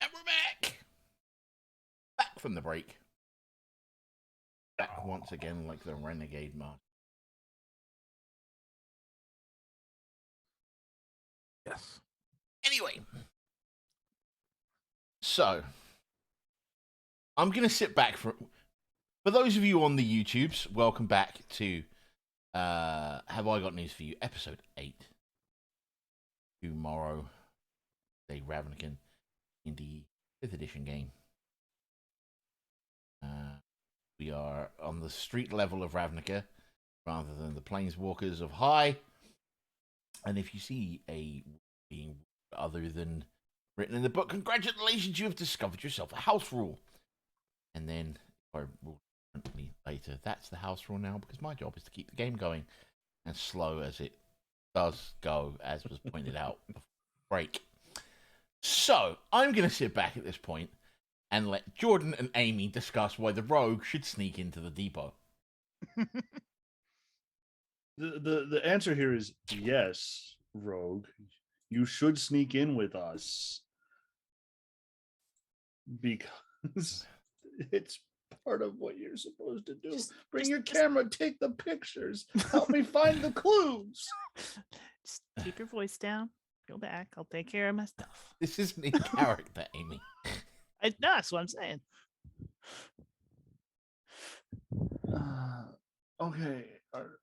And we're back! Back from the break. Back once again like the Renegade Master. Yes. Anyway. So. I'm going to sit back for those of you on the YouTubes, welcome back to Have I Got News For You, episode 8. ToMorrow, a Ravnica in the 5th edition game. We are on the street level of Ravnica, rather than the planeswalkers of High. And if you see a being other than written in the book, congratulations, you have discovered yourself a house rule. And then, if I rule differently later, that's the house rule now, because my job is to keep the game going, as slow as it does go, as was pointed out before the break. So, I'm going to sit back at this point and let Jordan and Aimee discuss why the rogue should sneak into the depot. The answer here is yes, rogue. You should sneak in with us because it's part of what you're supposed to do. Bring your camera, take the pictures, help me find the clues. Just keep your voice down. Go back. I'll take care of my stuff. This isn't in character, Aimee. No, that's what I'm saying. Okay,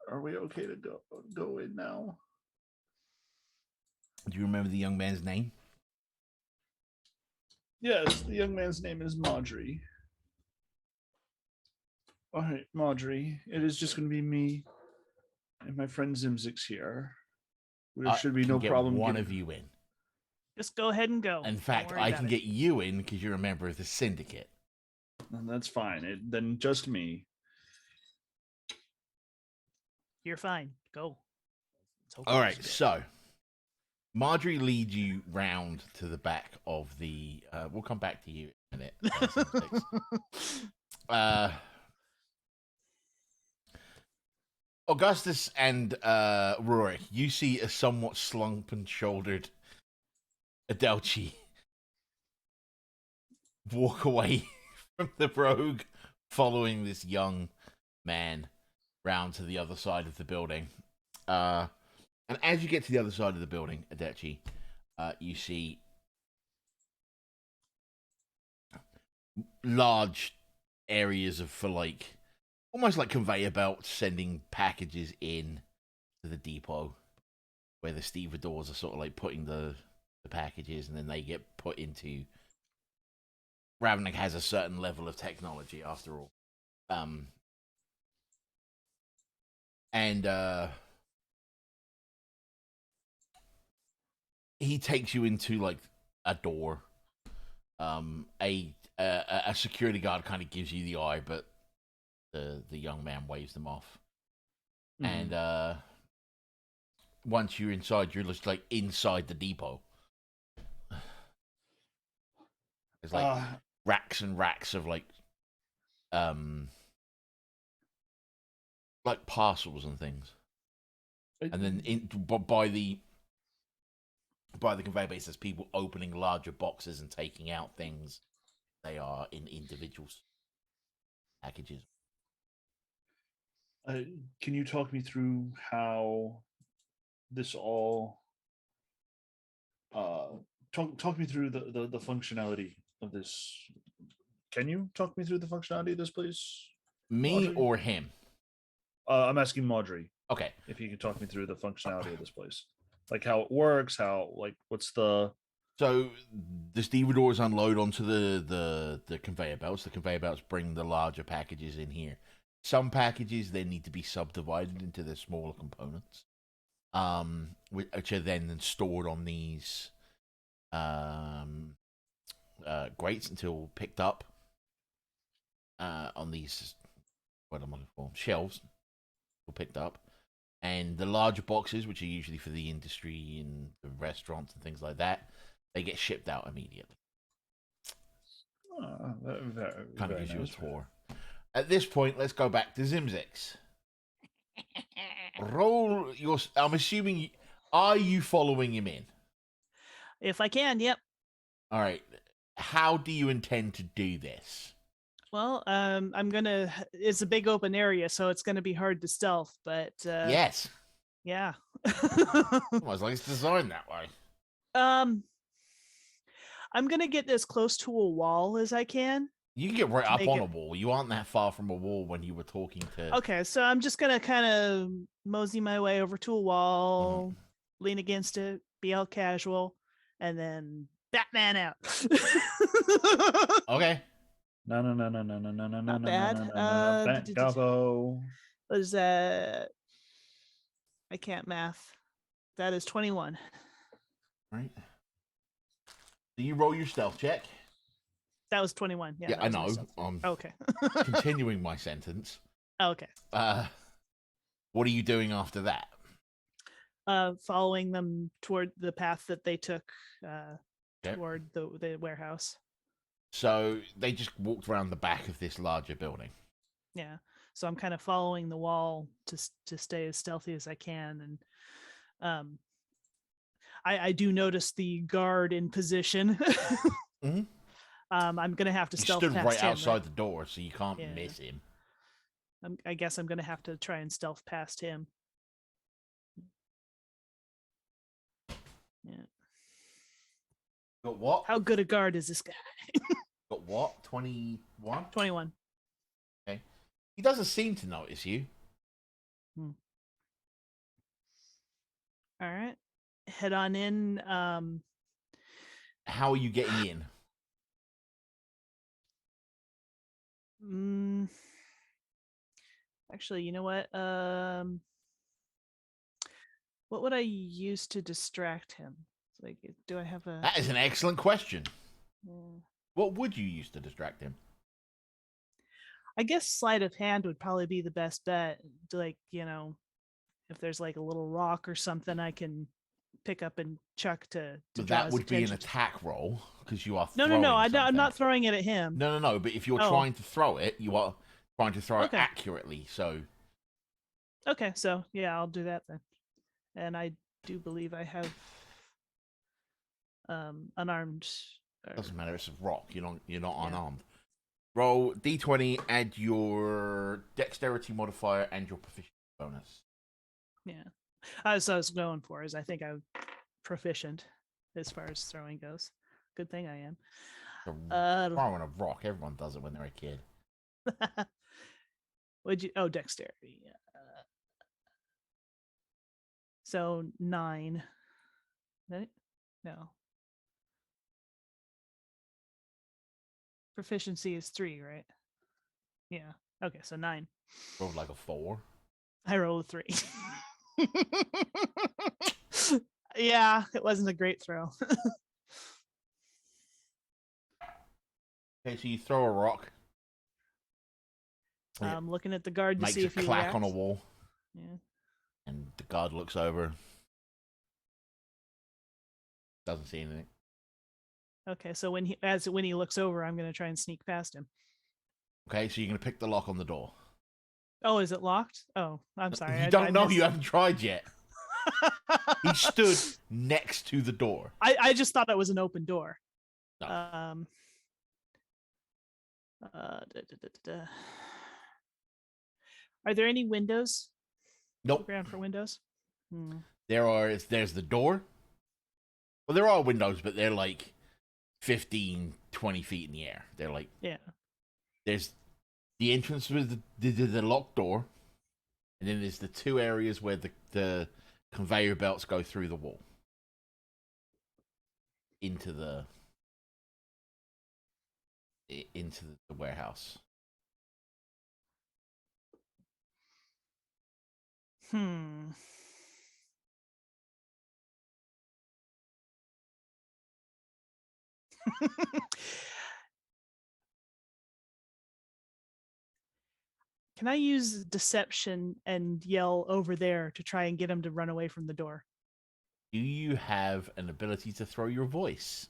are we okay to go in now? Do you remember the young man's name? Yes, the young man's name is Marjorie. All right, Marjorie, it is just going to be me and my friend Zimzix here. There should be no problem. One of you in. Just go ahead and go. In fact, I can get you in because you're a member of the Syndicate. And that's fine. Then just me. You're fine. Go. All right, so Marjorie leads you round to the back of the. We'll come back to you in a minute. Augustus and Ruric, you see a somewhat slump-and-shouldered Adelchi walk away from the rogue, following this young man round to the other side of the building. And as you get to the other side of the building, Adelchi, you see large areas almost like conveyor belts sending packages in to the depot, where the stevedores are sort of like putting the packages, and then they get put into. Ravnica has a certain level of technology, after all. He takes you into like a door. A security guard kind of gives you the eye, but the young man waves them off. Mm-hmm. And once you're inside, you're just like inside the depot. There's like racks and racks of like parcels and things. And then by the conveyor base, there's people opening larger boxes and taking out things. They are in individual packages. Can you talk me through how this all? Talk me through the functionality of this. Can you talk me through the functionality of this, please? Me Marjorie? Or him? I'm asking Marjorie. Okay. If you can talk me through the functionality of this place, like how it works, what's the. So the stevedores unload onto the conveyor belts. The conveyor belts bring the larger packages in here. Some packages then need to be subdivided into their smaller components, which are then stored on these grates until picked up on these shelves, or picked up. And the larger boxes, which are usually for the industry and the restaurants and things like that, they get shipped out immediately. Kind of gives you a tour. At this point, let's go back to Zimzix. Roll your. I'm assuming. Are you following him in? If I can, yep. All right. how do you intend to do this? Well, I'm gonna. It's a big open area, so it's gonna be hard to stealth. But Yes. yeah. Almost like it's designed that way. I'm gonna get as close to a wall as I can. You can get right To up make on it- a wall. You aren't that far from a wall when you were talking to. Okay, so I'm just gonna kind of mosey my way over to a wall, Mm-hmm. lean against it, be all casual, and then Batman out. Okay. No. Not bad. Bat gobbo. What is that? I can't math. That is 21. Right. Do you roll your stealth check? That was 21. Yeah, that I was my know. stealth. I'm Okay. continuing my sentence. Okay. What are you doing after that? Following them toward the path that they took Yep. toward the warehouse. So they just walked around the back of this larger building. Yeah. So I'm kind of following the wall to stay as stealthy as I can, and I do notice the guard in position. Mm-hmm. I'm gonna have to He stealth stood past right him. outside the door, so you can't Yeah. miss him. I guess I'm gonna have to try and stealth past him. Yeah. Got what? How good a guard is this guy? Got what? 21? 21. Okay. He doesn't seem to notice you. All right. Head on in. How are you getting in? Actually, you know what? What would I use to distract him? Like, do I have a? That is an excellent question. Yeah. What would you use to distract him? I guess sleight of hand would probably be the best bet. Like, if there's like a little rock or something, I can pick up and chuck to But draw that his would be an attention. attack roll because you are No. throwing I'm something. not throwing it at him. No. But if you're Oh. trying to throw it, you are trying to throw Okay. it accurately. So Okay, so yeah, I'll do that then. And I do believe I have unarmed. doesn't matter. It's a rock. You're not Yeah. unarmed. Roll d20. Add your dexterity modifier and your proficiency bonus. Yeah. That's what I was going for. Is I think I'm proficient as far as throwing goes. Good thing I am. Throwing a rock. Everyone does it when they're a kid. Would you? Oh, dexterity. So 9. Right? No. Proficiency is 3, right? Yeah. Okay, so 9. Rolled like a 4. I rolled a 3. Yeah, it wasn't a great throw. Okay, so you throw a rock. It I'm looking at the guard to makes see a if he clack on a reacts. wall, Yeah. and the guard looks over. Doesn't see anything. Okay, so when he looks over, I'm gonna try and sneak past him. Okay, so you're gonna pick the lock on the door. Oh, is it locked? Oh, I'm sorry. You don't I know. missed- You haven't tried yet. He stood next to the door. I just thought it was an open door. No. Are there any windows? Nope. Ground for windows? There's the door. Well, there are windows, but they're like 15, 20 feet in the air. They're like, Yeah. there's the entrance with the locked door, and then there's the 2 areas where the conveyor belts go through the wall into the warehouse. Can I use deception and yell over there to try and get him to run away from the door? Do you have an ability to throw your voice?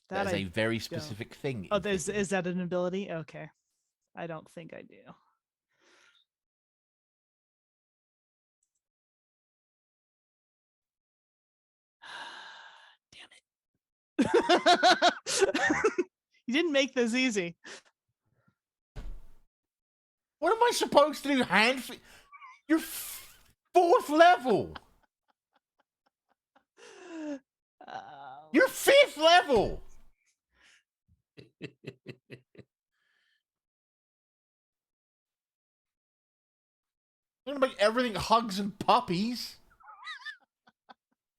That That is I a very don't. specific thing. Oh, in is Figma. that an ability? Okay. I don't think I do. Damn it. didn't make this easy. What am I supposed to do? You're 4th level. You're 5th level. I'm gonna make everything hugs and puppies.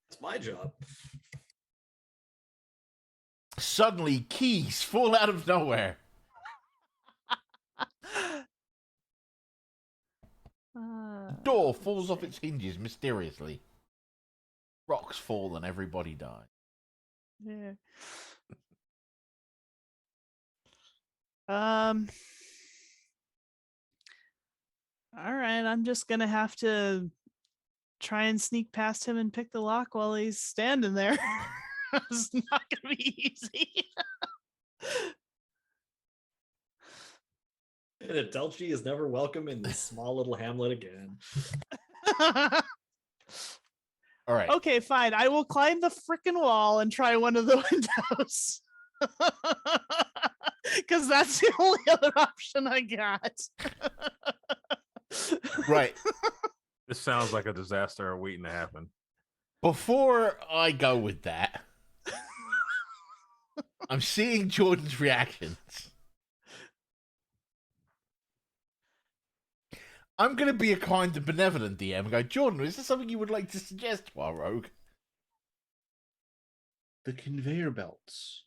That's my job. Suddenly, keys fall out of nowhere. The door falls off its hinges mysteriously. Rocks fall and everybody dies. Yeah. All right, I'm just gonna have to try and sneak past him and pick the lock while he's standing there. It's not gonna be easy. And Adelchi is never welcome in this small little hamlet again. All right. Okay, fine. I will climb the frickin' wall and try one of the windows. Because that's the only other option I got. Right. This sounds like a disaster waiting to happen. Before I go with that, I'm seeing Jordan's reactions. I'm going to be a kind and benevolent DM and go, Jordan, is there something you would like to suggest to our rogue? The conveyor belts.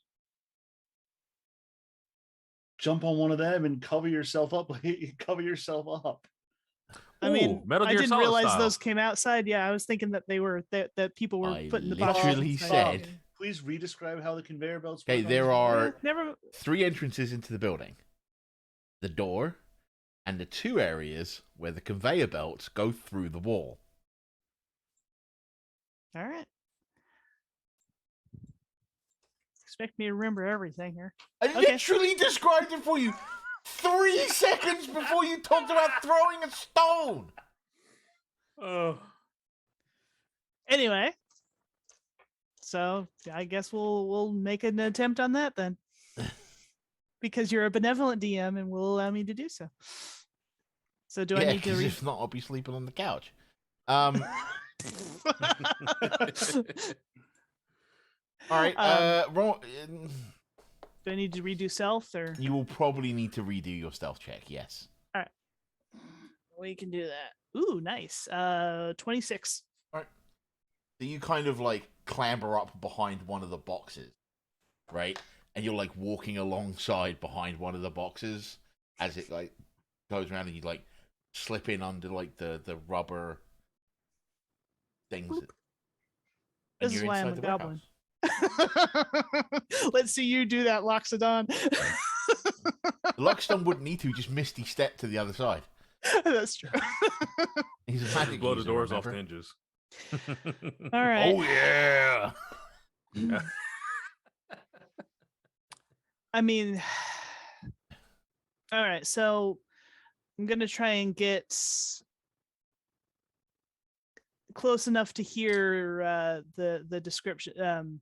Jump on one of them and cover yourself up. Cover yourself up. I mean, Ooh, Metal I Gear didn't Solid realize style. those came outside. Yeah, I was thinking that they were that people were I putting the literally boxes said- Please re-describe how the conveyor belts. Okay, work on there this are one. Never. 3 entrances into the building. The door and the 2 areas where the conveyor belts go through the wall. All right. Expect me to remember everything here. I Okay. literally described it for you 3 seconds before you talked about throwing a stone. Oh, Anyway, so I guess we'll make an attempt on that then, because you're a benevolent DM and will allow me to do so. So do I need to 'cause read? if not, I'll be sleeping on the couch. All right. Do I need to redo stealth or? You will probably need to redo your stealth check. Yes. We can do that. Ooh, nice. 26. So you kind of like clamber up behind one of the boxes, right? And you're like walking alongside behind one of the boxes as it like goes around, and you like slip in under like the rubber things. Boop. And This is you're why I'm inside a the goblin. warehouse. Let's see you do that, Loxodon. The Loxodon wouldn't need to, just misty step to the other side. That's true. He's a magic blow the user, doors off the remember? hinges. All right. Oh yeah. Yeah. I mean, all right. So I'm gonna try and get close enough to hear the description.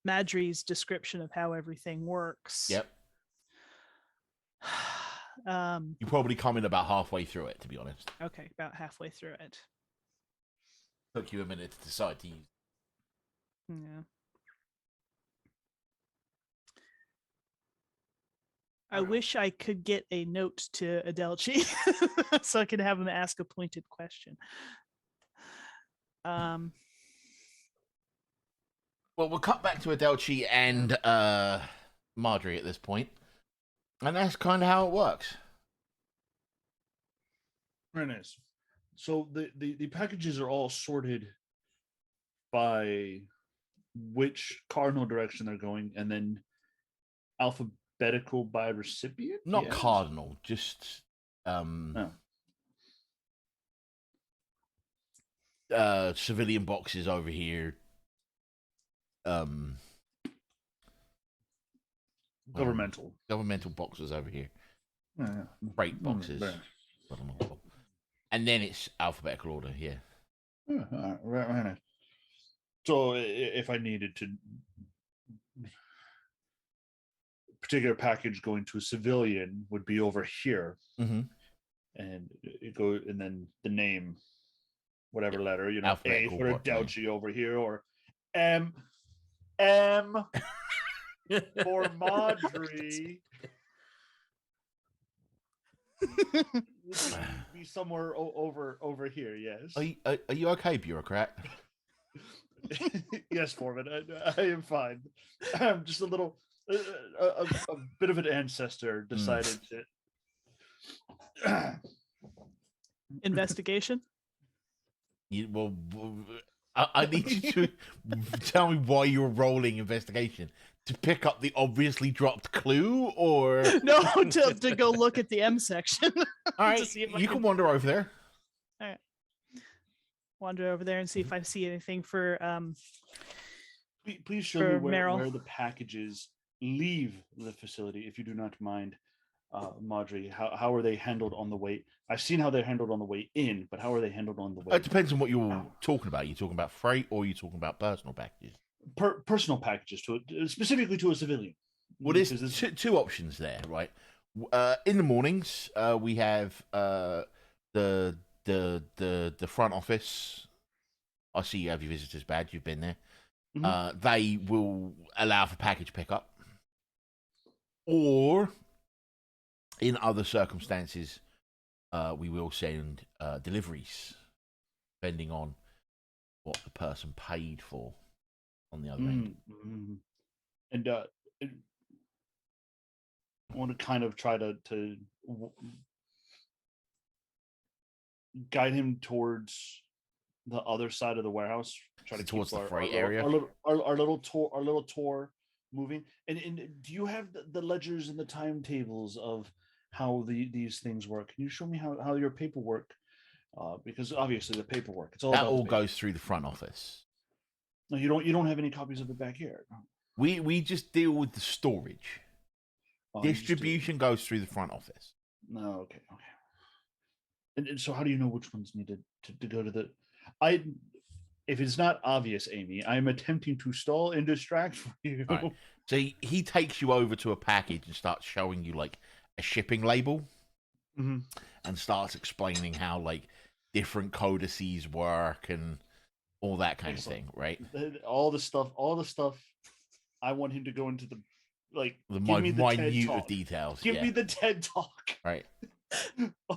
Madry's description of how everything works. Yep. You probably come in about halfway through it, to be honest. Okay, about halfway through it. Took you a minute to decide to use. Yeah. I wish I could get a note to Adelchi so I could have him ask a pointed question. Well, we'll cut back to Adelchi and Marjorie at this point. And that's kind of how it works. Very nice. So the packages are all sorted by which cardinal direction they're going, and then alphabetical by recipient. Not Yes. cardinal, just civilian boxes over here. Governmental. Governmental boxes over here. Yeah. Freight boxes. Right. I don't know. And then it's alphabetical order, yeah. Yeah, all right, right, right. So if I needed to, particular package going to a civilian would be over here, Mm-hmm. and it go, and then the name, whatever letter, A Alphabetical for name. Adelchi over here, or M for Madri. Would be somewhere over here. Yes. Are you okay, bureaucrat? Yes, Foreman. I am fine. I'm just a little, a bit of an ancestor decided to. Investigation. I need you to tell me why you're rolling investigation. To pick up the obviously dropped clue, or No, to go look at the M section. all right, see if I you can wander over there. All right. Wander over there and see if I see anything for Please show for me Merrill. where the packages leave the facility, if you do not mind, Madri. How are they handled on the way? I've seen how they're handled on the way in, but how are they handled on the way? It depends on what you're talking about. You're talking about freight, or you're talking about personal packages. Personal packages specifically to a civilian. Well, there's two options there, right? In the mornings, we have the front office. I see you have your visitor's badge. You've been there. Mhm. They will allow for package pickup, or in other circumstances, we will send deliveries, depending on what the person paid for on the other end. And I want to kind of try to guide him towards the other side of the warehouse. Try to Towards keep the freight area. Our little tour moving. And do you have the ledgers and the timetables of how these things work? Can you show me how your paperwork? Because obviously the paperwork, it's all That about all the paperwork. goes through the front office. No, you don't have any copies of it back here. We just deal with the storage. Oh, you just do- Distribution goes through the front office. No, okay. And so how do you know which ones needed to go to the? If it's not obvious, Aimee, I'm attempting to stall and distract for you. All right. So he takes you over to a package and starts showing you like a shipping label, Mhm. and starts explaining how like different codices work and all that kind Excellent. of thing, right? All the stuff. I want him to go into the The give me the TED minute talk. of details. Give me the TED talk right.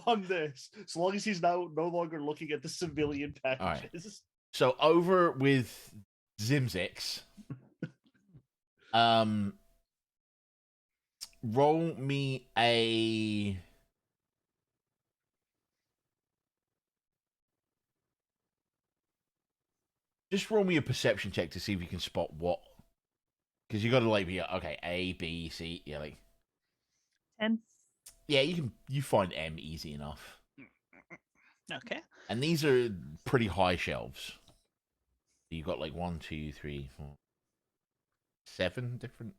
on this. As long as he's now no longer looking at the civilian packages. Right. So over with Zimzix, roll me a perception check to see if you can spot what, because you got to like be okay, A, B, C, yeah, like 10. Yeah, you find M easy enough. Okay. And these are pretty high shelves. You got like 1, 2, 3, 4, 7 different.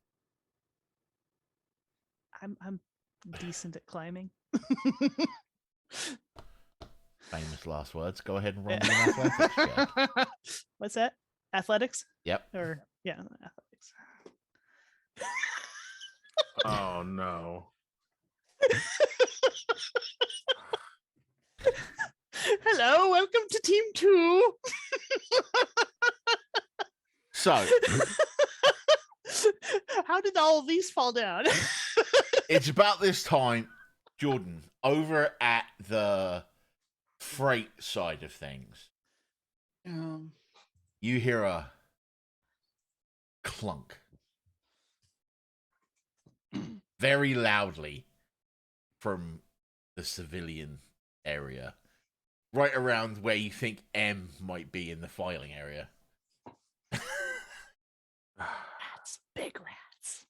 I'm decent at climbing. Famous last words. Go ahead and roll me an athletics check. What's that? Athletics? Yep. Or yeah, athletics. Oh no. Hello, welcome to Team 2. So, how did all of these fall down? it's about this time, Jordan, over at the freight side of things, you hear a clunk very loudly from the civilian area, right around where you think M might be in the filing area. Rats, big rats.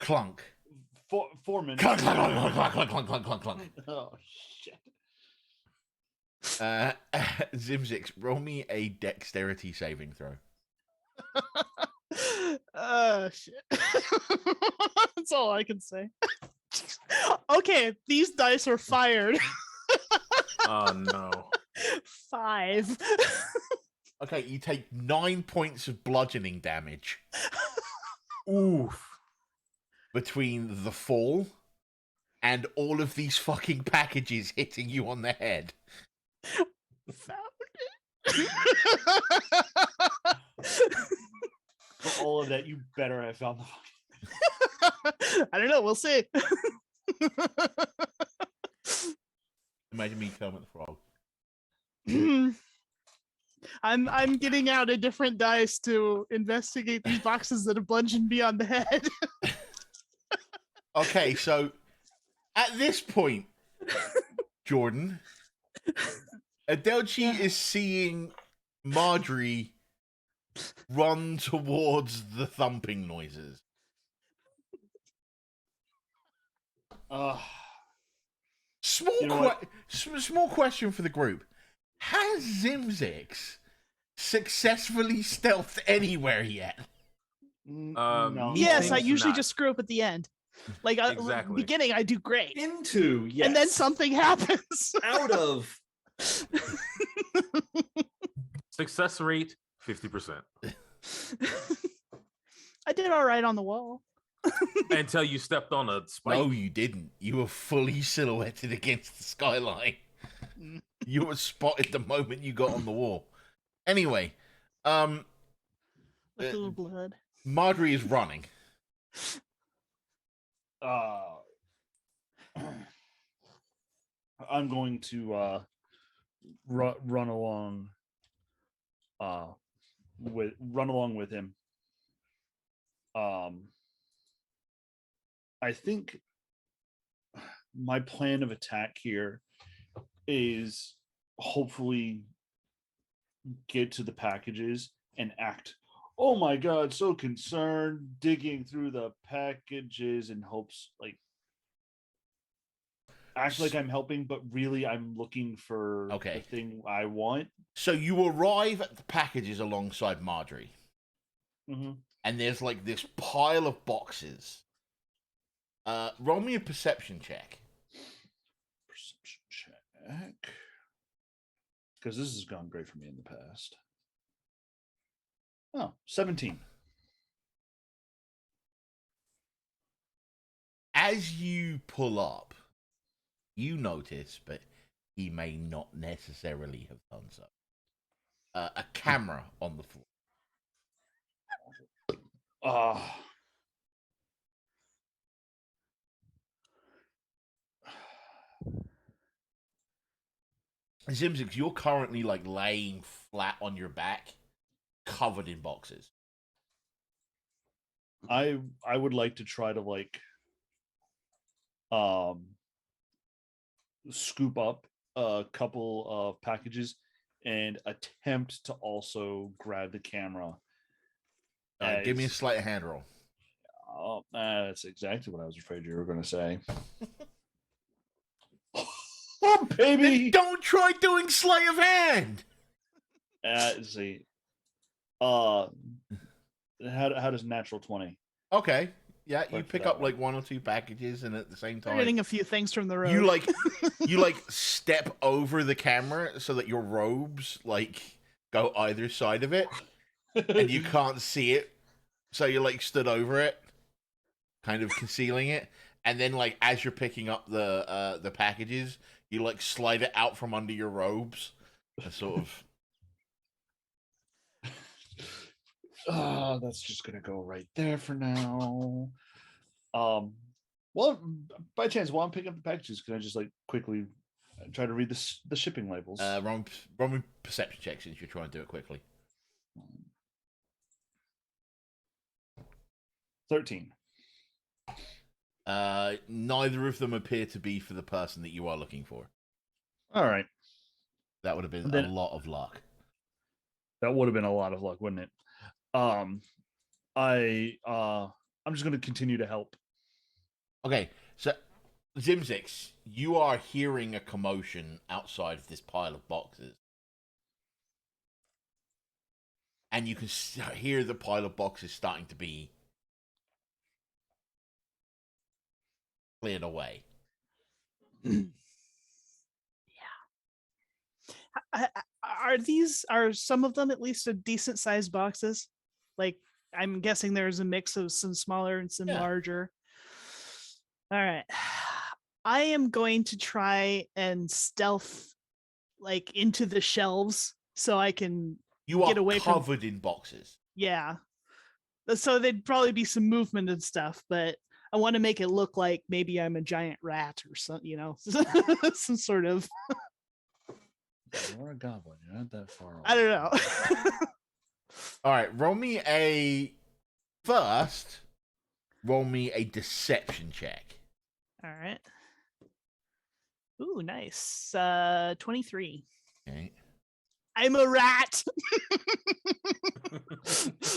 Clunk. Foreman. Clunk, clunk, clunk, clunk, clunk, clunk, clunk, clunk, clunk. Oh shit. Zimzix, roll me a dexterity saving throw. Shit. That's all I can say. Okay, these dice are fired. Oh no. 5. Okay, you take 9 points of bludgeoning damage Oof. between the fall and all of these fucking packages hitting you on the head. Found For all of that, you better have found the. it. I don't know. We'll see. Imagine me Kermit the Frog. I'm getting out a different dice to investigate these boxes that have bludgeoned me on the head. Okay, so at this point, Jordan, Adelchi is seeing Marjorie run towards the thumping noises. Small, You know small question for the group. Has Zimzix successfully stealthed anywhere yet? No. Yes, I Thinks usually not. just screw up at the end. Like Exactly. beginning, I do great, Into, yes. and then something happens. Out of. Success rate 50%. I did all right on the wall. Until you stepped on a spike. No, you didn't. You were fully silhouetted against the skyline. You were spotted the moment you got on the wall. Anyway, With a little blood. Marjorie is running. I'm going to run along with him. I think my plan of attack here is hopefully get to the packages and act, oh my god, so concerned, digging through the packages in hopes, like, act like I'm helping, but really I'm looking for the thing I want. So you arrive at the packages alongside Marjorie. Mm-hmm. And there's like this pile of boxes. Roll me a perception check. Perception check. Because this has gone great for me in the past. Oh, 17. As you pull up, you notice, but he may not necessarily have done so, a camera on the floor. Zimzix, you're currently like laying flat on your back, covered in boxes. I would like to try to like scoop up a couple of packages and attempt to also grab the camera. Give me a sleight of hand roll. Oh, that's exactly what I was afraid you were going to say. Oh, baby! Then don't try doing sleight of hand. Let's see. How does natural 20? Okay, yeah, you Work pick that up one. like 1 or 2 packages, and at the same They're time, getting a few things from the road. you like step over the camera so that your robes like go either side of it, and you can't see it. So you're like stood over it, kind of concealing it, and then like as you're picking up the packages, you like slide it out from under your robes, and sort of. That's just gonna go right there for now. Well, by chance, while I'm picking up the packages, can I just like quickly try to read the shipping labels? Roll me perception check since you're trying to do it quickly. 13. Neither of them appear to be for the person that you are looking for. All right, That would have been Then- a lot of luck. that would have been a lot of luck, wouldn't it? I'm just gonna continue to help. Okay, so Zimzix, you are hearing a commotion outside of this pile of boxes. And you can hear the pile of boxes starting to be cleared away. are some of them at least a decent sized boxes? Like, I'm guessing there's a mix of some smaller and some Yeah. larger. All right. I am going to try and stealth like into the shelves so I can You are get away from. covered in boxes. Yeah. So there'd probably be some movement and stuff, but I want to make it look like maybe I'm a giant rat or something, some sort of. You're a goblin. You're not that far away. I don't know. All right, roll me a deception check. All right. Ooh, nice. 23. Okay. I'm a rat.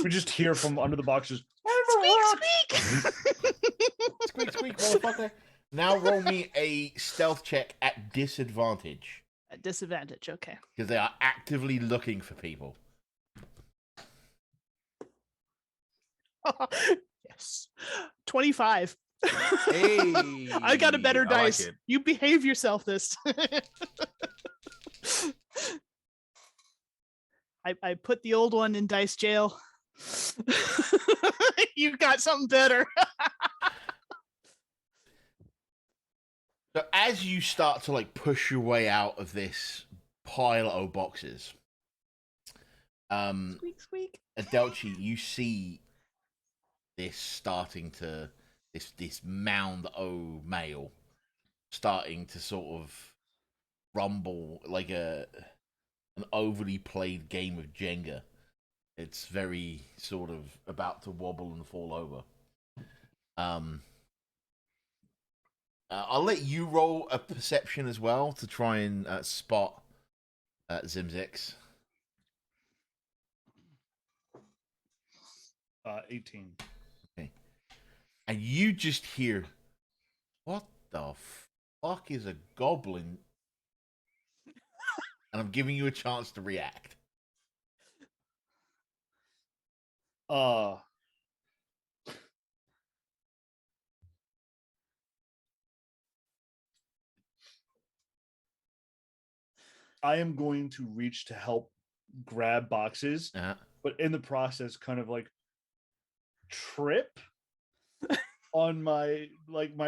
We just hear from under the boxes. Squeak, squeak. Squeak, squeak, motherfucker. Now roll me a stealth check at disadvantage At disadvantage. Okay. because they are actively looking for people. Yes. 25. Hey, I got a better I like dice. it. You behave yourself this. I put the old one in dice jail. You got something better. So as you start to like push your way out of this pile of boxes, Squeak, squeak. Adelchi, you see this starting to this mound o mail starting to sort of rumble like an overly played game of Jenga. It's very sort of about to wobble and fall over. I'll let you roll a perception as well to try and spot Zimzix. 18. And you just hear, what the fuck is a goblin? And I'm giving you a chance to react. I am going to reach to help grab boxes, but in the process, kind of like trip on my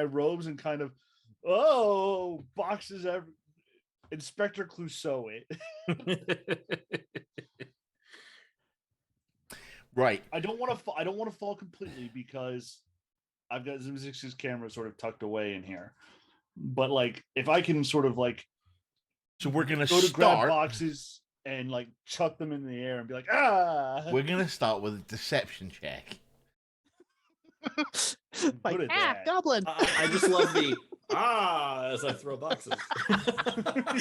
robes and kind of boxes every Inspector Clouseau it. Right. I don't want to fall completely because I've got Zimzix's camera sort of tucked away in here. But like if I can sort of like So we're gonna go to grab start. boxes and like chuck them in the air and be like, ah. We're gonna start with a deception check. Like, Good at that. goblin. I just love the as I throw boxes.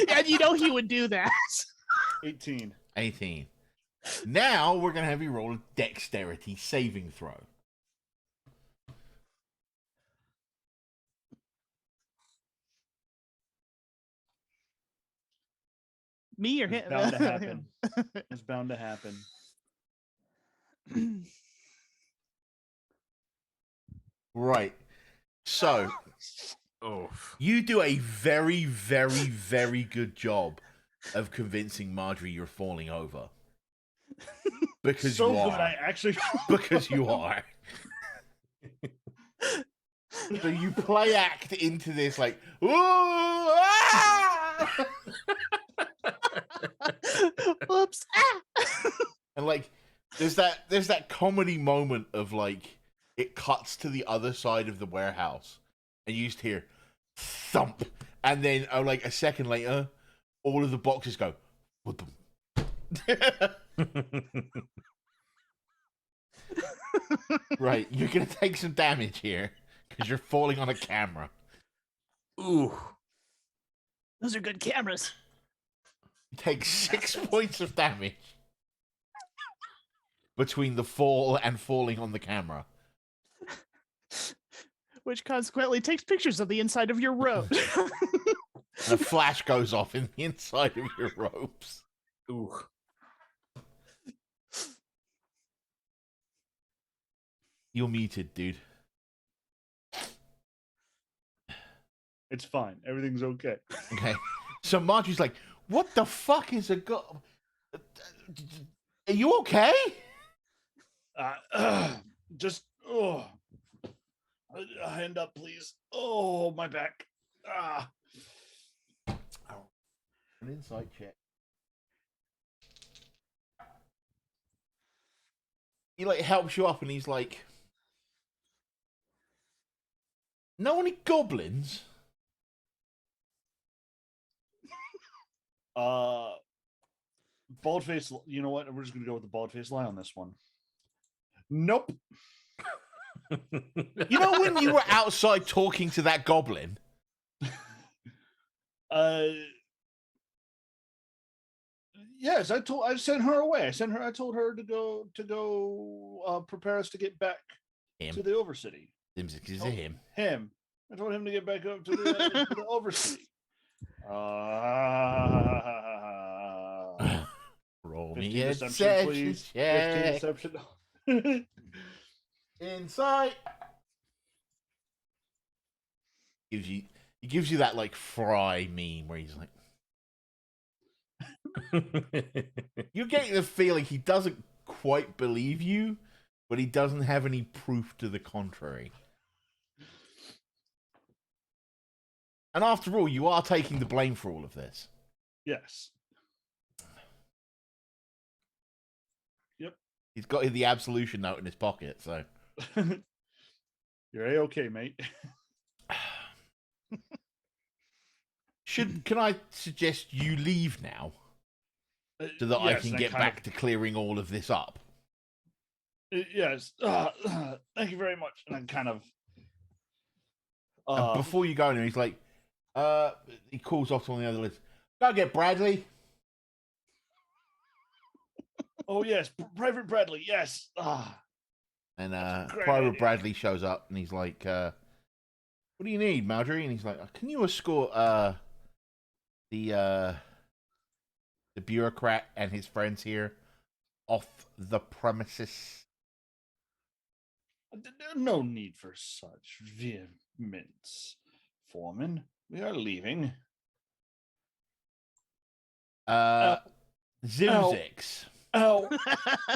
And you know he would do that. 18. 18. Now we're gonna have you roll a dexterity saving throw. Me or It's him? bound to happen. It's bound to happen. Right. So Oh, you do a very, very, very good job of convincing Marjorie you're falling over. Because So you good, are. I actually Because you are. So you play act into this like, ooh, ah! Oops. And like there's that comedy moment of like it cuts to the other side of the warehouse and you just hear thump, and then like a second later all of the boxes go boom. Right, you're gonna take some damage here because you're falling on a camera. ooh. Those are good cameras. You take 6 points of damage between the fall and falling on the camera. Which consequently takes pictures of the inside of your robe. And a flash goes off in the inside of your robes. Ooh. You're muted, dude. it's fine. Everything's okay. Okay. So Marjorie's like, what the fuck is a Are you okay? Just hand up, please. Oh, my back. An insight check. He like helps you up, and he's like, "Know any goblins?" Bald face. You know what? We're just gonna go with the bald face lie on this one. Nope. You know when you were outside talking to that goblin? Yes, I sent her away. I told her to go prepare us to get back to the Overcity. Zimzix, is it him? Him. I told him to get back up to the Overcity. Roll 15 me a deception, deception please. 15 check. deception. Insight. He gives you that like Fry meme where he's like, you're getting the feeling he doesn't quite believe you, but he doesn't have any proof to the contrary. And after all, you are taking the blame for all of this. Yes. Yep. He's got the absolution note in his pocket, so. You're A-okay, mate. Can I suggest you leave now? So that I Yes, can get back to clearing all of this up. Yes. Thank you very much. And I kind of. And before you go in, he's like, he calls off on the other list. Go get Bradley. Oh yes, Private Bradley. Yes. And Great Private idea. Bradley shows up, and he's like, "What do you need, Marjorie?" And he's like, "Can you escort the bureaucrat and his friends here off the premises?" No need for such vehemence, Foreman. We are leaving. Zimzix. Ow.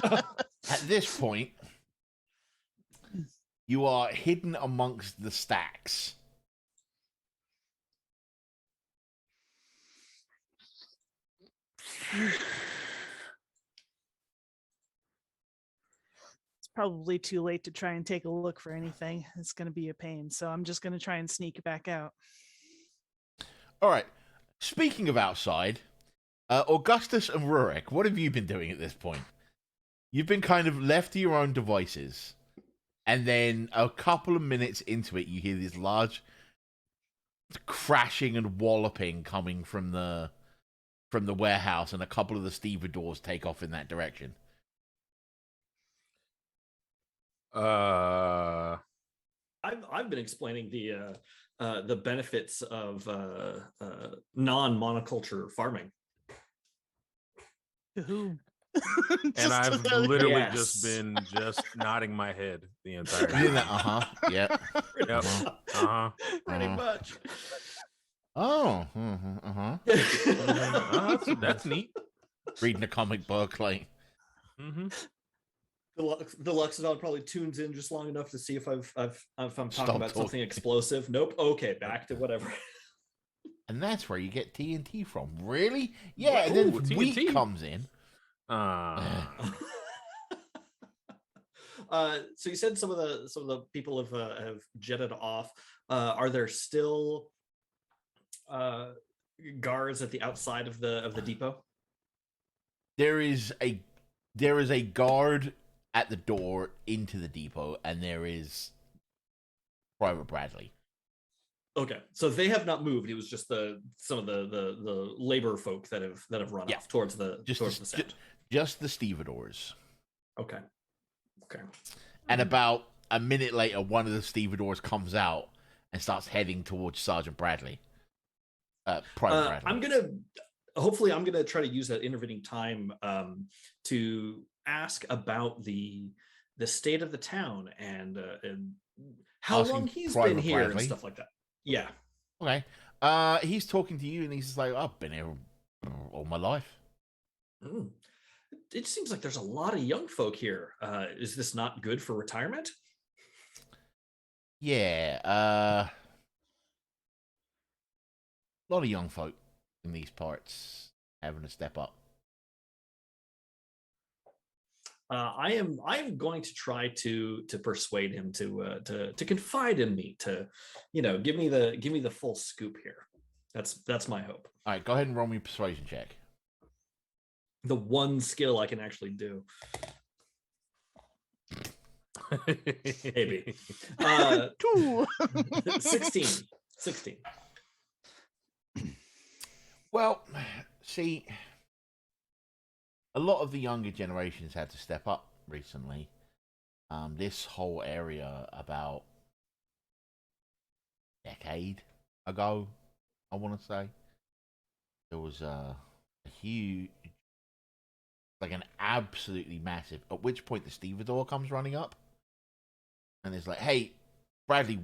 At this point, you are hidden amongst the stacks. It's probably too late to try and take a look for anything. It's going to be a pain. So I'm just going to try and sneak back out. All right. Speaking of outside, Augustus and Ruric, what have you been doing at this point? You've been kind of left to your own devices. And then a couple of minutes into it, you hear this large crashing and walloping coming from the warehouse, and a couple of the stevedores take off in that direction. I've been explaining the benefits of non-monoculture farming. To whom? And I've literally Yes. just been nodding my head the entire You're doing time. that, Yep. Yep. Pretty much. Oh. That's neat. Reading a comic book, like. Mm-hmm. The Loxodon probably tunes in just long enough to see if I'm talking Stop about something talking. explosive. Nope. Okay, back to whatever. And that's where you get TNT from. Really? Yeah, and then Ooh, Wheat TNT. comes in. So you said some of the people have jetted off. Are there still guards at the outside of the depot? There is a guard at the door into the depot, and there is Private Bradley. Okay, so they have not moved. It was just some of the labor folk that have run off towards the sound. Just the stevedores. Okay. And about a minute later, one of the stevedores comes out and starts heading towards Sergeant Bradley. Private Bradley. I'm gonna try to use that intervening time to ask about the state of the town and how Asking long he's Private been here Bradley? and stuff like that. Yeah. Okay. He's talking to you, and he's just like, "I've been here all my life." It seems like there's a lot of young folk here. Is this not good for retirement? Yeah, a lot of young folk in these parts having to step up. I am going to try to persuade him to confide in me, to give me the full scoop here. That's my hope. All right, go ahead and roll me a persuasion check. The one skill I can actually do. Maybe. 2. 16. Well, see, a lot of the younger generations had to step up recently. This whole area about a decade ago, I want to say, there was a huge, like an absolutely massive, at which point the stevedore comes running up and it's like, hey, Bradley,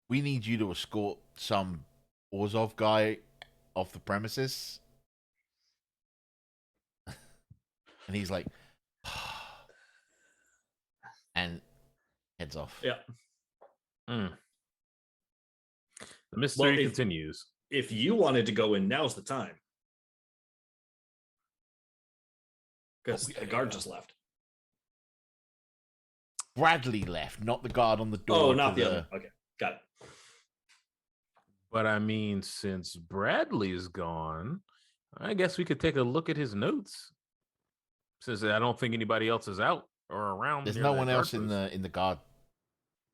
we need you to escort some Orzhov guy off the premises. And he's like, and heads off. Yeah. The mystery Well, continues. If you wanted to go in, now's the time. Because the guard just left. Bradley left, not the guard on the door. Oh, not the other. Okay, got it. But I mean, since Bradley's gone, I guess we could take a look at his notes. Since I don't think anybody else is out or around. There's near no that one guard else in post. the guard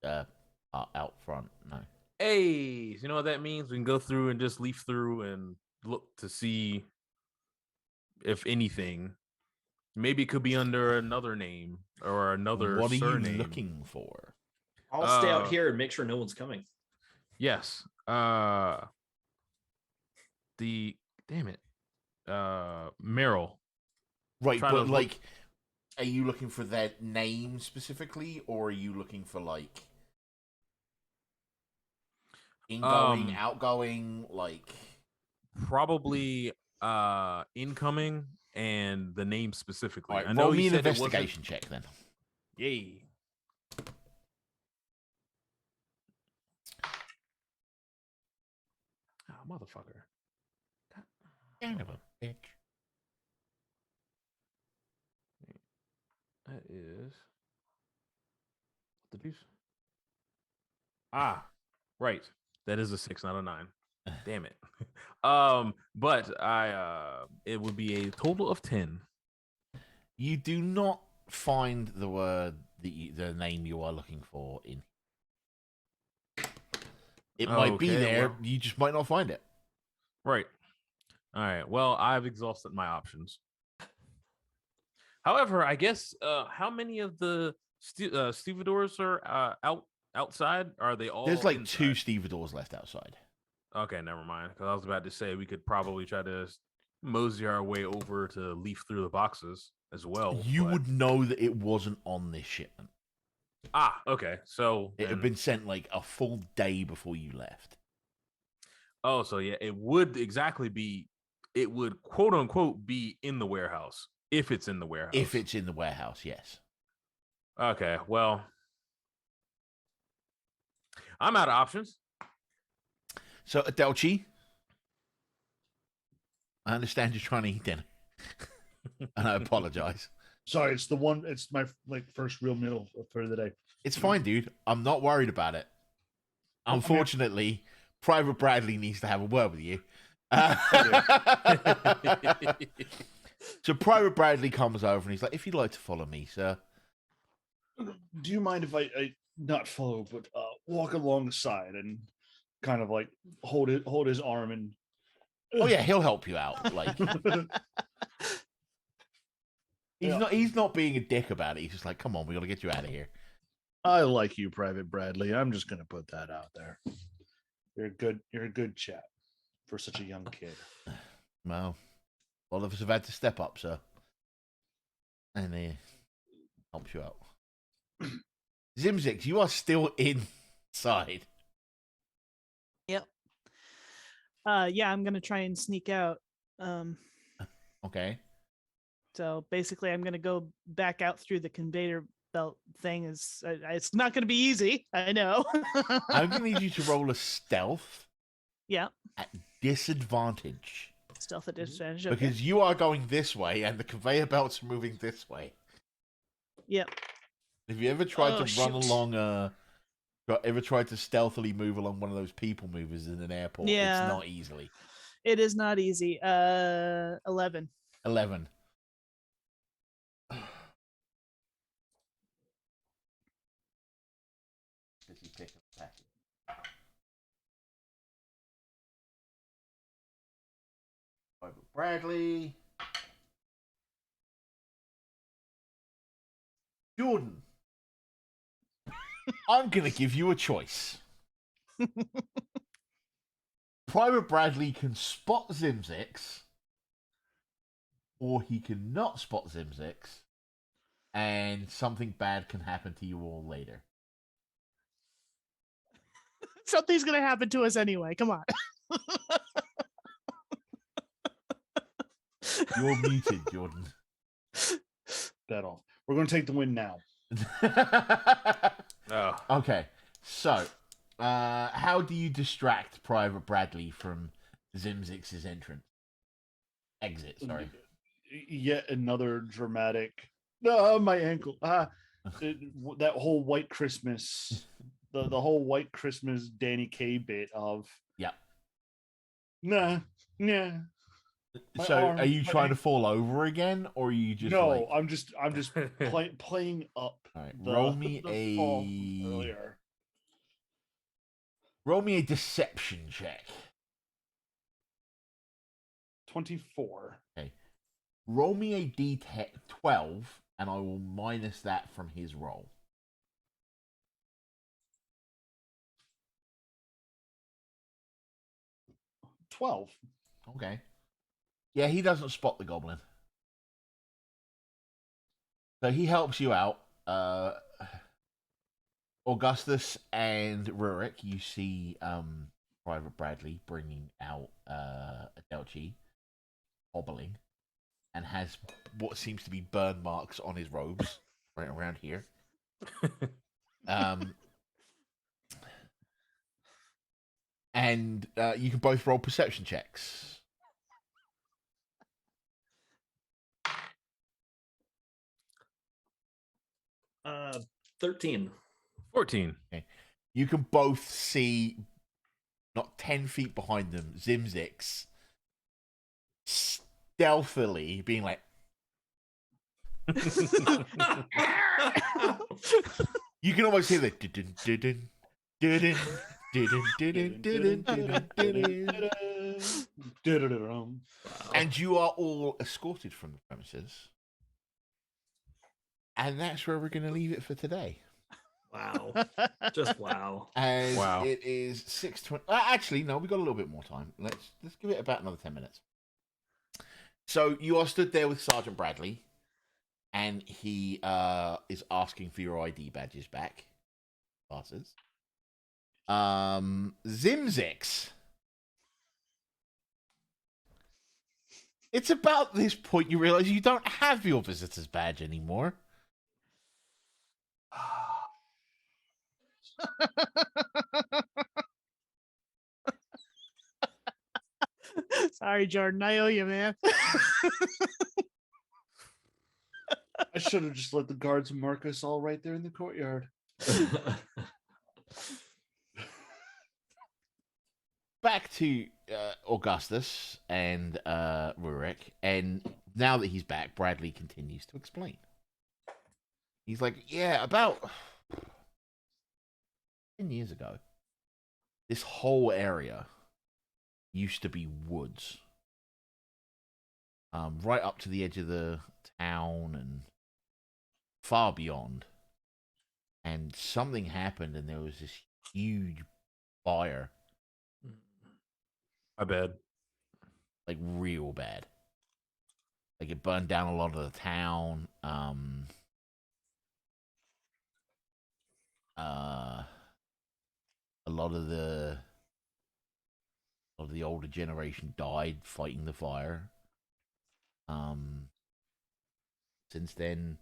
out front. No. Hey, you know what that means? We can go through and just leaf through and look to see if anything. Maybe it could be under another name or another What are surname. you looking for? I'll stay out here and make sure no one's coming. Yes. The damn it. Merrill. Right, Trying but to like, are you looking for that name specifically, or are you looking for like ingoing, outgoing, like probably incoming and the name specifically. All right, I know roll he me an said it wasn't- investigation check then. Yay. Oh, motherfucker. Kind of a bitch. That is the deuce. Ah, right. That is a 6, not a 9. Damn it. But I it would be a total of 10. You do not find the word, the name you are looking for in. It might be Okay, there. well- You just might not find it. Right. All right. Well, I've exhausted my options. However, I guess how many of the stevedores are outside? Are they all? There's like inside? 2 stevedores left outside. Okay, never mind. Because I was about to say we could probably try to mosey our way over to leaf through the boxes as well. You but- would know that it wasn't on this shipment. Ah, okay. So It had then- been sent like a full day before you left. Oh, so yeah, it would exactly be. It would quote unquote be in the warehouse if it's in the warehouse. If it's in the warehouse, yes. Okay, well, I'm out of options. So, Adelchi, I understand you're trying to eat dinner, and I apologize. Sorry, it's the one. It's my first real meal for the day. It's fine, dude. I'm not worried about it. Unfortunately, Private Bradley needs to have a word with you. So Private Bradley comes over and he's like, "If you'd like to follow me, sir." Do you mind if I not follow, but walk alongside and kind of like hold his arm and? Oh yeah, he'll help you out. Like he's not being a dick about it. He's just like, "Come on, we got to get you out of here." I like you, Private Bradley. I'm just gonna put that out there. You're a good chap for such a young kid. Well, a lot of us have had to step up, sir, and he helps you out. Zimzix, you are still inside. Yep. Yeah, I'm gonna try and sneak out. Okay. So basically, I'm going to go back out through the conveyor belt thing. It's not going to be easy. I know. I'm going to need you to roll a stealth Yeah. at disadvantage. Stealth at disadvantage. Okay. Because you are going this way and the conveyor belts are moving this way. Yep. If you ever tried to run shoot. along ever tried to stealthily move along one of those people movers in an airport, Yeah. it's not easily. It is not easy. 11. 11. Does he pick up the package? Private Bradley. Jordan. I'm going to give you a choice. Private Bradley can spot Zimzix, or he cannot spot Zimzix, and something bad can happen to you all later. Something's going to happen to us anyway. Come on. You're muted, Jordan. That off. We're going to take the win now. Oh. Okay, so how do you distract Private Bradley from Zimzix's exit? Sorry. Yet another dramatic. My ankle. That whole White Christmas, the whole White Christmas Danny Kaye bit of. Yep. Nah. So, arm, are you my trying to fall over again, or are you just no, like... I'm just playing up. All right, The, roll me the fall from earlier. Roll me a deception check. 24. Okay. Roll me a D12, and I will minus that from his roll. 12. Okay. Yeah, he doesn't spot the goblin. So he helps you out. Augustus and Ruric, you see Private Bradley bringing out Adelchi, hobbling, and has what seems to be burn marks on his robes right around here. And you can both roll perception checks. 13. 14. Okay. You can both see, not 10 feet behind them, Zimzix stealthily being like... You can almost hear the... And you are all escorted from the premises. And that's where we're going to leave it for today. Wow. Just wow. As Wow. it is 6:20. Actually, no, we've got a little bit more time. Let's give it about another 10 minutes. So you are stood there with Sergeant Bradley, and he is asking for your ID badges back. Passes. Zimzix. It's about this point you realize you don't have your visitor's badge anymore. Sorry, Jordan. I owe you, man. I should have just let the guards mark us all right there in the courtyard. Back to Augustus and Ruric, and now that he's back, Bradley continues to explain. He's like, yeah, about 10 years ago, this whole area used to be woods. Right up to the edge of the town and far beyond. And something happened, and there was this huge fire. My bad. Like, real bad. Like, it burned down a lot of the town. A lot of the older generation died fighting the fire. since then,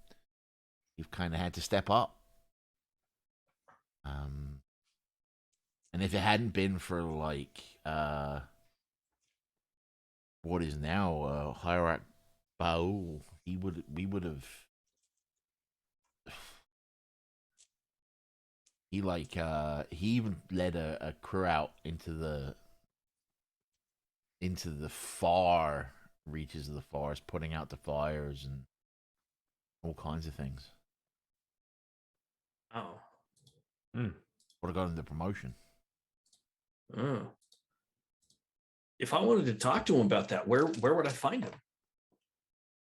you've kind of had to step up. And if it hadn't been for like what is now Hierarch Baul, we would have. He he even led a crew out into the far reaches of the forest, putting out the fires and all kinds of things. Oh. Would have gotten the promotion. Oh. If I wanted to talk to him about that, where would I find him?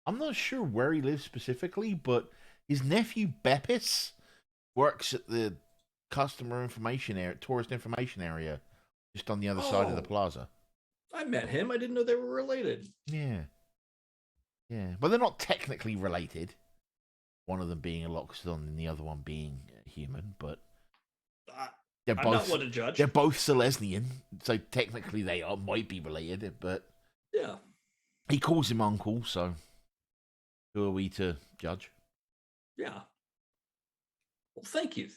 I'm not sure where he lives specifically, but his nephew Beppis works at the customer information area, tourist information area, just on the other side of the plaza. I met him. I didn't know they were related. Yeah. But they're not technically related. One of them being a Loxodon and the other one being a human, but they're I'm both, not one to judge. They're both Selesnyan, so technically they might be related, but yeah, he calls him uncle, so who are we to judge? Yeah. Well, thank you.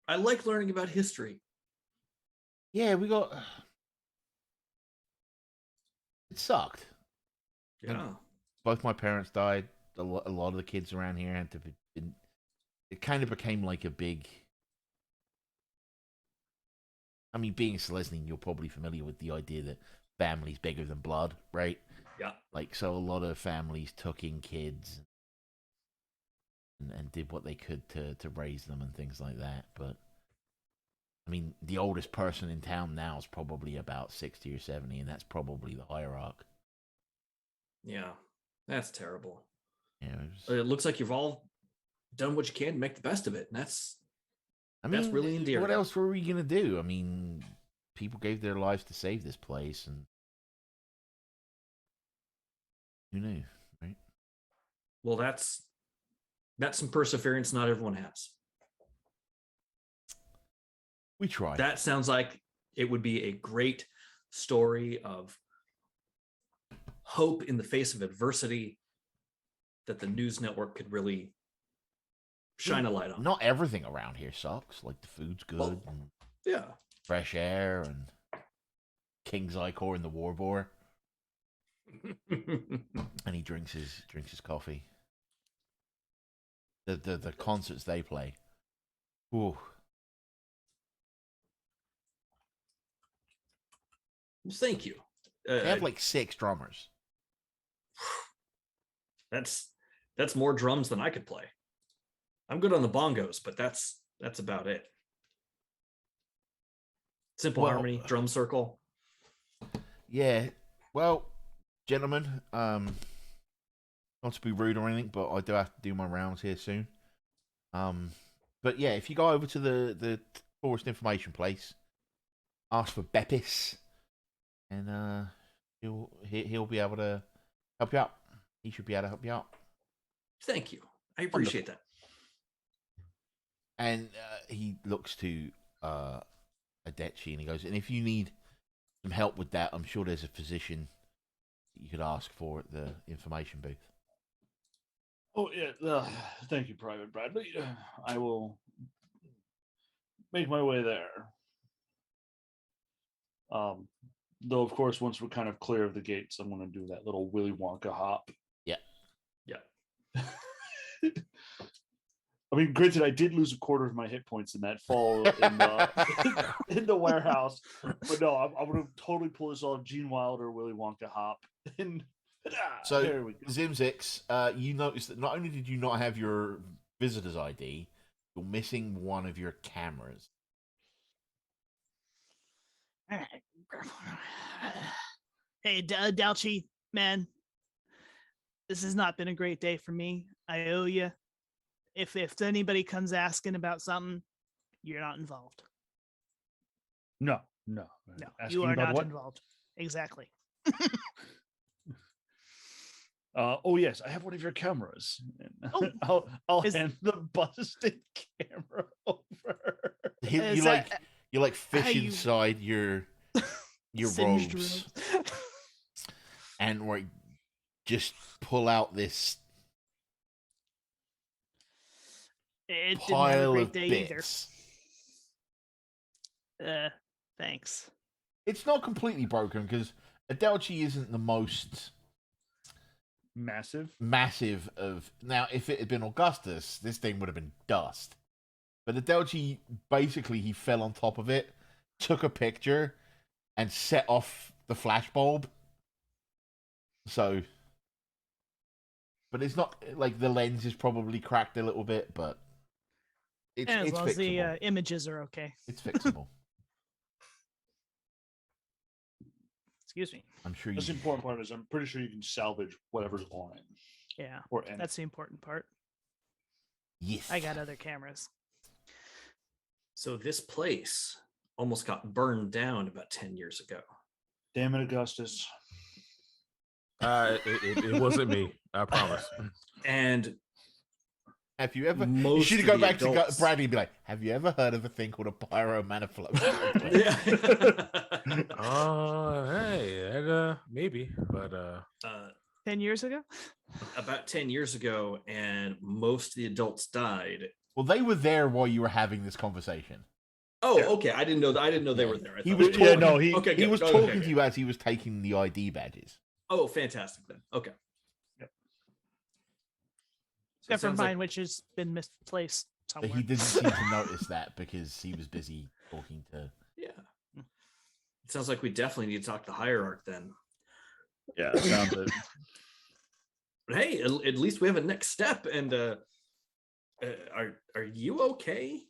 I like learning about history. Yeah, it sucked. Yeah. And both my parents died. A lot of the kids around here had to be. It kind of became like a big. I mean, being a Selesnya, you're probably familiar with the idea that family's bigger than blood, right? Yeah. Like, so a lot of families took in kids and did what they could to raise them and things like that. But, I mean, the oldest person in town now is probably about 60 or 70, and that's probably the hierarch. Yeah, that's terrible. Yeah, it looks like you've all done what you can to make the best of it, and that's really endearing. What else were we gonna do? I mean, people gave their lives to save this place, and who knew, right? Well, that's some perseverance not everyone has. We tried. That sounds like it would be a great story of hope in the face of adversity that the news network could really shine a light on. Not everything around here sucks. Like, the food's good, and yeah, fresh air, and King's Icor in the War Boar. And he drinks his coffee. The concerts they play. Ooh. Thank you. They have like 6 drummers. That's more drums than I could play. I'm good on the bongos, but that's about it. Simple harmony, drum circle. Yeah. Well, gentlemen, not to be rude or anything, but I do have to do my rounds here soon. But yeah, if you go over to the forest information place, ask for Beppis, and he'll be able to help you out. He should be able to help you out. Thank you. I appreciate that. And he looks to Adelchi and he goes, and if you need some help with that, I'm sure there's a physician you could ask for at the information booth. Oh, yeah. Thank you, Private Bradley. I will make my way there. Though, of course, once we're kind of clear of the gates, I'm going to do that little Willy Wonka hop. Yeah. I mean, granted, I did lose a quarter of my hit points in that fall in the warehouse, but no, I'm going to totally pull this off. Gene Wilder, Willy Wonka hop. And so, there we go. Zimzix, you noticed that not only did you not have your visitor's ID, you're missing one of your cameras. Hey, Adelchi, man, this has not been a great day for me. I owe you. If anybody comes asking about something, you're not involved. No. You are not involved. Exactly. Oh yes, I have one of your cameras. I'll hand the busted camera over. You like fish inside your robes, and just pull out this It didn't have a pile great of day bits. either. Thanks. It's not completely broken because Adelchi isn't the most massive of. Now, if it had been Augustus, this thing would have been dust. But Adelchi, basically, he fell on top of it, took a picture, and set off the flashbulb. So, but it's not like the lens is probably cracked a little bit, but it's as long as fixable. the images are okay. It's fixable. Excuse me. I'm sure That's you. the important part. Is I'm pretty sure you can salvage whatever's on it. Yeah, Or end. that's the important part. Yes. I got other cameras. So this place almost got burned down about 10 years ago. Damn it, Augustus. It wasn't me. I promise. And Have you ever? You most should of go the back adults- to Bradley and be like, "Have you ever heard of a thing called a pyro maniflow?" Yeah. Hey, that, maybe, but 10 years ago? About 10 years ago, and most of the adults died. Well, they were there while you were having this conversation. Oh, Yeah. okay. I didn't know they were there. I He thought was they were- talking. no, he- okay, He good. was Okay, talking okay. to you as he was taking the ID badges. Oh, fantastic then. Okay. Yep. So it Except for sounds mine, like- which has been misplaced But somewhere. he didn't seem to notice that because he was busy talking to. yeah. It sounds like we definitely need to talk to Hierarch then. Yeah, sounds it. But hey, at least we have a next step. And are you okay?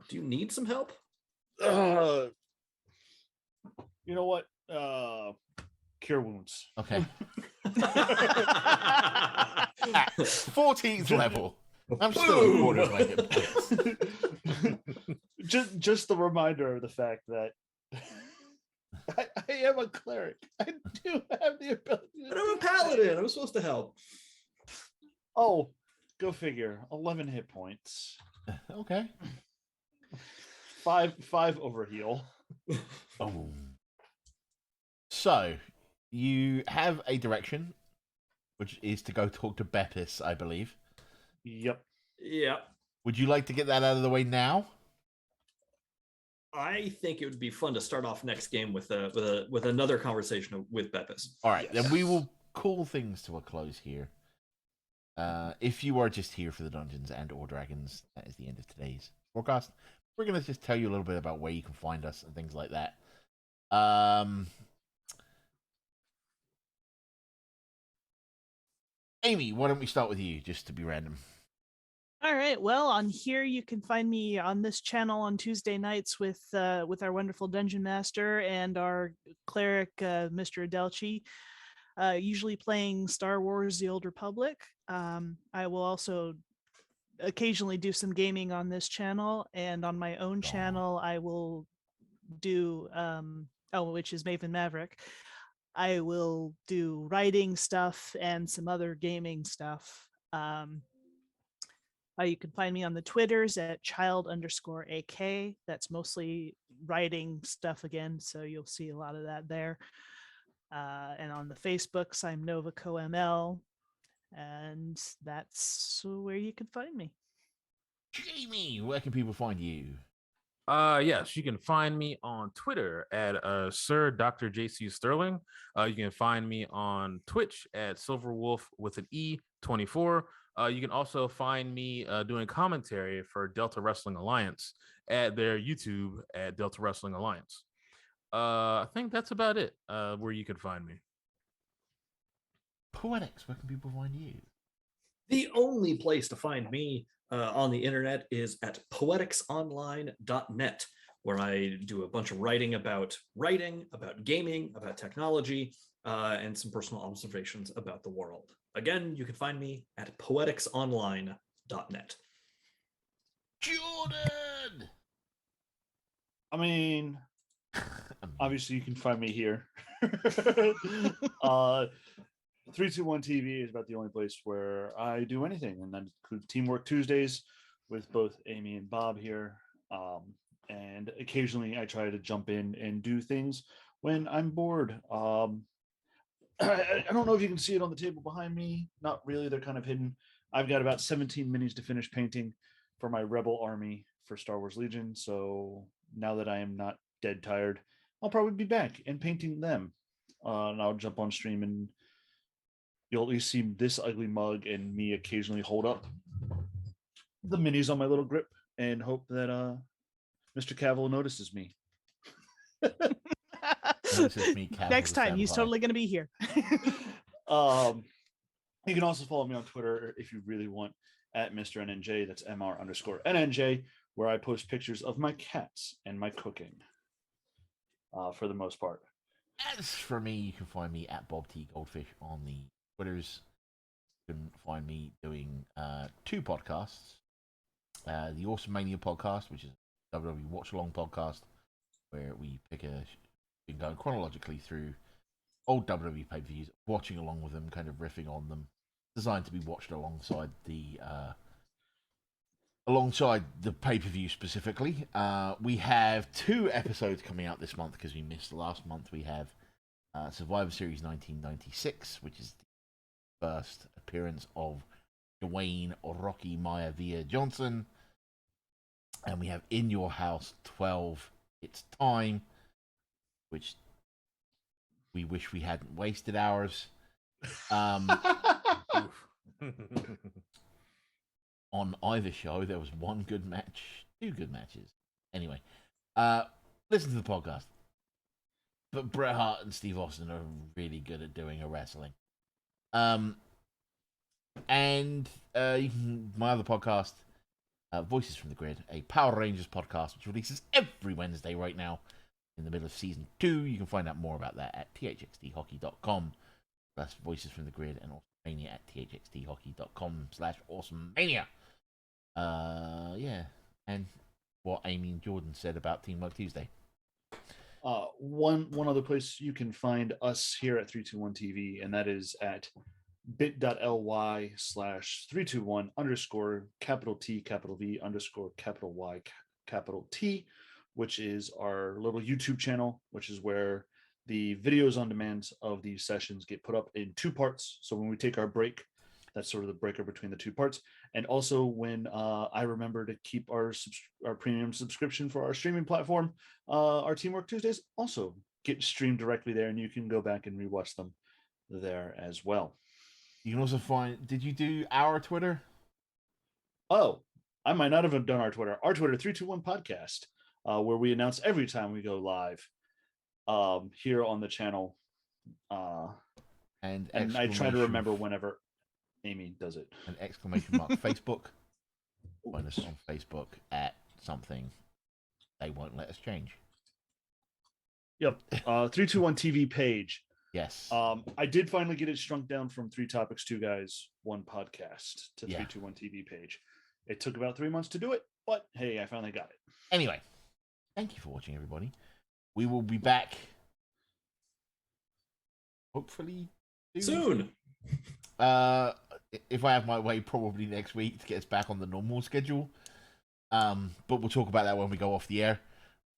Do you need some help? You know what? Cure wounds. Okay. At 14th level, I'm still a quarter of my hit points. just the reminder of the fact that I am a cleric. I do have the ability. But I'm a paladin. I'm supposed to help. Oh, go figure. 11 hit points. Okay. Five over heal. Oh. So, you have a direction, which is to go talk to Beppis, I believe. Yep. Yeah. Would you like to get that out of the way now? I think it would be fun to start off next game with another conversation with Beppis. All right, Yes. then we will call things to a close here. If you are just here for the Dungeons and or Dragons, that is the end of today's forecast. We're going to just tell you a little bit about where you can find us and things like that. Aimee, why don't we start with you, just to be random? All right. Well, on here you can find me on this channel on Tuesday nights with our wonderful dungeon master and our cleric, Mr. Adelchi, usually playing Star Wars: The Old Republic. I will also occasionally do some gaming on this channel, and on my own channel I will do which is Maven Maverick. I will do writing stuff and some other gaming stuff. You can find me on the Twitters at child_AK. That's mostly writing stuff again, so you'll see a lot of that there. And on the Facebooks, I'm NovaCoML, and that's where you can find me. Jamie, where can people find you? Yes, you can find me on Twitter at Sir Dr. JC Sterling. You can find me on Twitch at Silverwolf with an E24. You can also find me doing commentary for Delta Wrestling Alliance at their YouTube at Delta Wrestling Alliance. I think that's about it where you can find me. Poetics, where can people find you? The only place to find me on the internet is at poeticsonline.net, where I do a bunch of writing, about gaming, about technology, and some personal observations about the world. Again, you can find me at poeticsonline.net. Jordan! I mean, obviously you can find me here. 321 TV is about the only place where I do anything, and that includes Teamwork Tuesdays with both Aimee and Bob here. And occasionally I try to jump in and do things when I'm bored. I don't know if you can see it on the table behind me. Not really. They're kind of hidden. I've got about 17 minis to finish painting for my Rebel army for Star Wars Legion. So now that I am not dead tired, I'll probably be back and painting them. And I'll jump on stream and you'll at least see this ugly mug and me occasionally hold up the minis on my little grip and hope that Mr. Cavill notices me. Notices me, Cavill Next the time, he's Senpai. totally going to be here. You can also follow me on Twitter if you really want at Mr. NNJ. That's MR_NNJ, where I post pictures of my cats and my cooking for the most part. As for me, you can find me at Bob T Goldfish on the Twitters. You can find me doing 2 podcasts. The Awesome Mania podcast, which is a WWE Watch Along podcast, where we been going chronologically through old WWE pay-per-views, watching along with them, kind of riffing on them, designed to be watched alongside the pay-per-view specifically. We have 2 episodes coming out this month because we missed last month. We have Survivor Series 1996, which is the first appearance of Dwayne Rocky Maivia Johnson, and we have In Your House 12, It's Time, which we wish we hadn't wasted ours. On either show, there was 1 good match, 2 good matches. Anyway, listen to the podcast. But Bret Hart and Steve Austin are really good at doing a wrestling. And you can, my other podcast, Voices from the Grid, a Power Rangers podcast, which releases every Wednesday right now in the middle of season 2. You can find out more about that at thxthockey.com. That's Voices from the Grid, and Awesomania at thxthockey.com/awesomania. Yeah, and what Aimee and Jordan said about Teamwork Tuesday. One other place you can find us here at 321 TV, and that is at bit.ly/321_T_V_Y_T, which is our little YouTube channel, which is where the videos on demand of these sessions get put up in 2 parts. So when we take our break, that's sort of the breaker between the 2 parts. And also when I remember to keep our premium subscription for our streaming platform, our Teamwork Tuesdays also get streamed directly there, and you can go back and rewatch them there as well. You can also find, did you do our Twitter? Oh, I might not have done our Twitter. Our Twitter, 321 Podcast, where we announce every time we go live here on the channel. And I try to remember whenever Aimee does it. An exclamation mark Facebook. Find us on Facebook at something. They won't let us change. Yep. 321 TV page. Yes. I did finally get it shrunk down from 3 topics, 2 guys, 1 podcast to 321 TV page. It took about 3 months to do it, but hey, I finally got it. Anyway, thank you for watching, everybody. We will be back hopefully Soon. If I have my way, probably next week to get us back on the normal schedule. But we'll talk about that when we go off the air.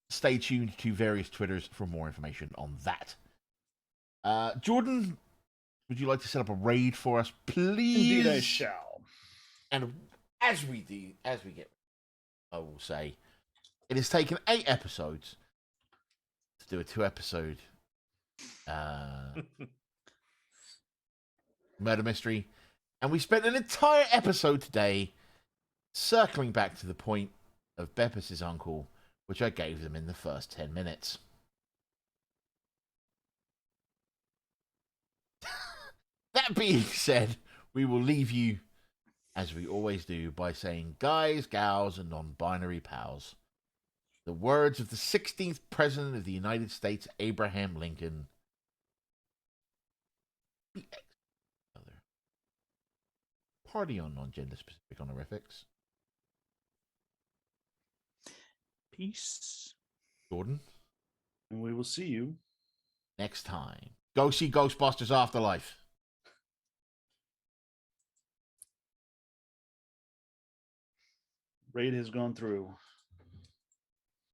Stay tuned to various Twitters for more information on that. Jordan, would you like to set up a raid for us, please? Indeed I shall. And as we get, I will say, it has taken 8 episodes to do a 2-episode murder mystery, and we spent an entire episode today circling back to the point of Beppis' uncle, which I gave them in the first 10 minutes. That being said, we will leave you, as we always do, by saying, guys, gals, and non-binary pals, the words of the 16th President of the United States, Abraham Lincoln. Party on non-gender specific honorifics. Peace. Jordan. And we will see you Next time. Go see Ghostbusters Afterlife. Raid has gone through.